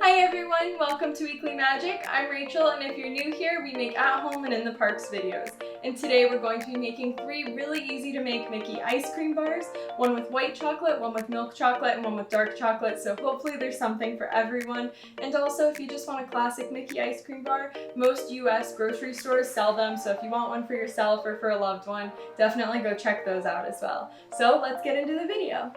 Hi everyone, welcome to Weekly Magic. I'm Rachel, and if you're new here, we make at home and in the parks videos. And today we're going to be making 3 really easy to make Mickey ice cream bars, one with white chocolate, one with milk chocolate, and one with dark chocolate, so hopefully there's something for everyone. And also, if you just want a classic Mickey ice cream bar, most US grocery stores sell them, so if you want one for yourself or for a loved one, definitely go check those out as well. So let's get into the video.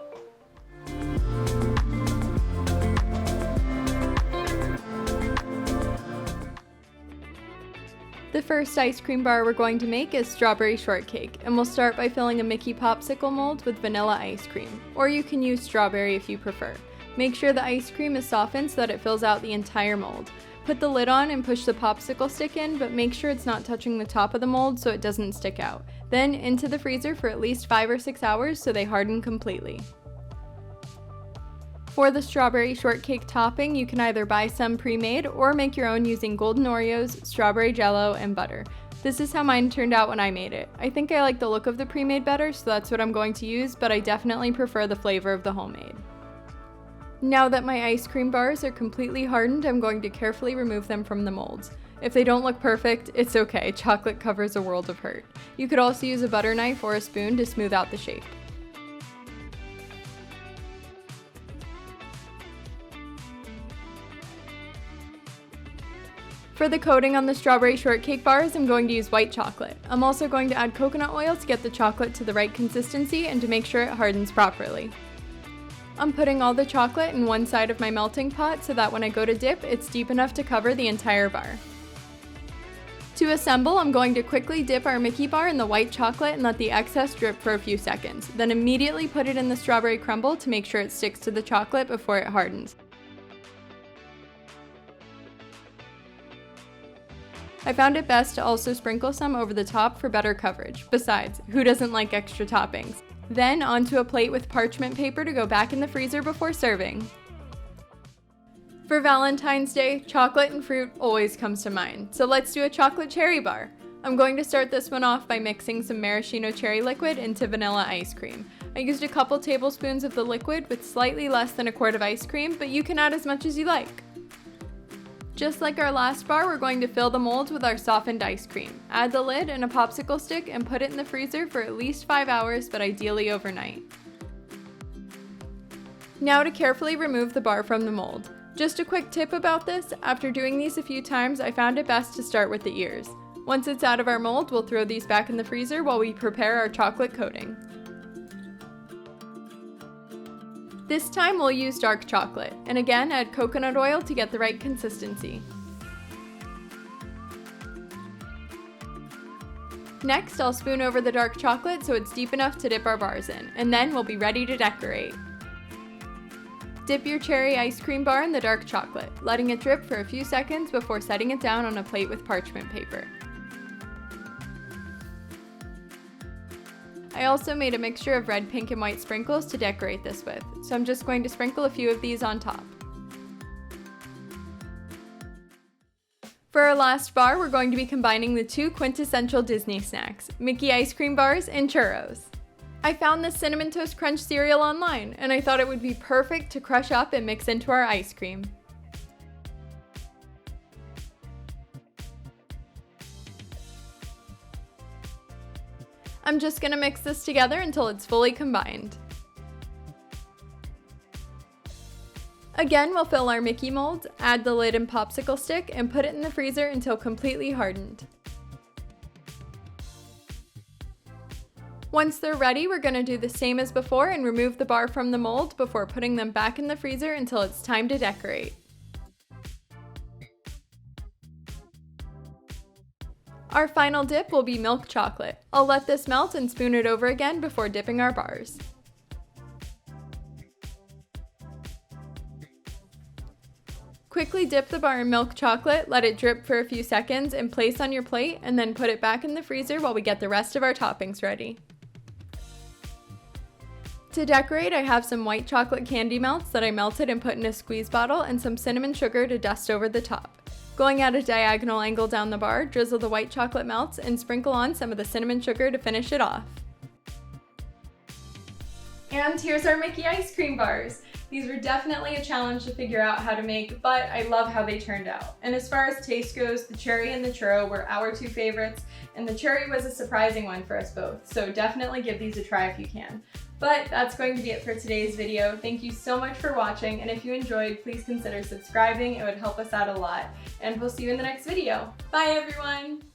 The first ice cream bar we're going to make is strawberry shortcake, and we'll start by filling a Mickey Popsicle mold with vanilla ice cream, or you can use strawberry if you prefer. Make sure the ice cream is softened so that it fills out the entire mold. Put the lid on and push the popsicle stick in, but make sure it's not touching the top of the mold so it doesn't stick out. Then into the freezer for at least 5 or 6 hours so they harden completely. For the strawberry shortcake topping, you can either buy some pre-made or make your own using golden Oreos, strawberry jello, and butter. This is how mine turned out when I made it. I think I like the look of the pre-made better, so that's what I'm going to use, but I definitely prefer the flavor of the homemade. Now that my ice cream bars are completely hardened, I'm going to carefully remove them from the molds. If they don't look perfect, it's okay. Chocolate covers a world of hurt. You could also use a butter knife or a spoon to smooth out the shape. For the coating on the strawberry shortcake bars, I'm going to use white chocolate. I'm also going to add coconut oil to get the chocolate to the right consistency and to make sure it hardens properly. I'm putting all the chocolate in one side of my melting pot so that when I go to dip, it's deep enough to cover the entire bar. To assemble, I'm going to quickly dip our Mickey bar in the white chocolate and let the excess drip for a few seconds. Then immediately put it in the strawberry crumble to make sure it sticks to the chocolate before it hardens. I found it best to also sprinkle some over the top for better coverage. Besides, who doesn't like extra toppings? Then onto a plate with parchment paper to go back in the freezer before serving. For Valentine's Day, chocolate and fruit always comes to mind, so let's do a chocolate cherry bar. I'm going to start this one off by mixing some maraschino cherry liquid into vanilla ice cream. I used a couple tablespoons of the liquid with slightly less than a quart of ice cream, but you can add as much as you like. Just like our last bar, we're going to fill the mold with our softened ice cream. Add the lid and a popsicle stick and put it in the freezer for at least 5 hours, but ideally overnight. Now to carefully remove the bar from the mold. Just a quick tip about this, after doing these a few times, I found it best to start with the ears. Once it's out of our mold, we'll throw these back in the freezer while we prepare our chocolate coating. This time we'll use dark chocolate, and again add coconut oil to get the right consistency. Next, I'll spoon over the dark chocolate so it's deep enough to dip our bars in, and then we'll be ready to decorate. Dip your cherry ice cream bar in the dark chocolate, letting it drip for a few seconds before setting it down on a plate with parchment paper. I also made a mixture of red, pink, and white sprinkles to decorate this with, so I'm just going to sprinkle a few of these on top. For our last bar, we're going to be combining the 2 quintessential Disney snacks, Mickey ice cream bars and churros. I found this Cinnamon Toast Crunch cereal online, and I thought it would be perfect to crush up and mix into our ice cream. I'm just going to mix this together until it's fully combined. Again, we'll fill our Mickey mold, add the lid and popsicle stick, and put it in the freezer until completely hardened. Once they're ready, we're going to do the same as before and remove the bar from the mold before putting them back in the freezer until it's time to decorate. Our final dip will be milk chocolate. I'll let this melt and spoon it over again before dipping our bars. Quickly dip the bar in milk chocolate, let it drip for a few seconds, and place on your plate, and then put it back in the freezer while we get the rest of our toppings ready. To decorate, I have some white chocolate candy melts that I melted and put in a squeeze bottle, and some cinnamon sugar to dust over the top. Going at a diagonal angle down the bar, drizzle the white chocolate melts and sprinkle on some of the cinnamon sugar to finish it off. And here's our Mickey ice cream bars. These were definitely a challenge to figure out how to make, but I love how they turned out. And as far as taste goes, the cherry and the churro were our two favorites, and the cherry was a surprising one for us both, so definitely give these a try if you can. But that's going to be it for today's video. Thank you so much for watching, and if you enjoyed, please consider subscribing. It would help us out a lot. And we'll see you in the next video. Bye everyone!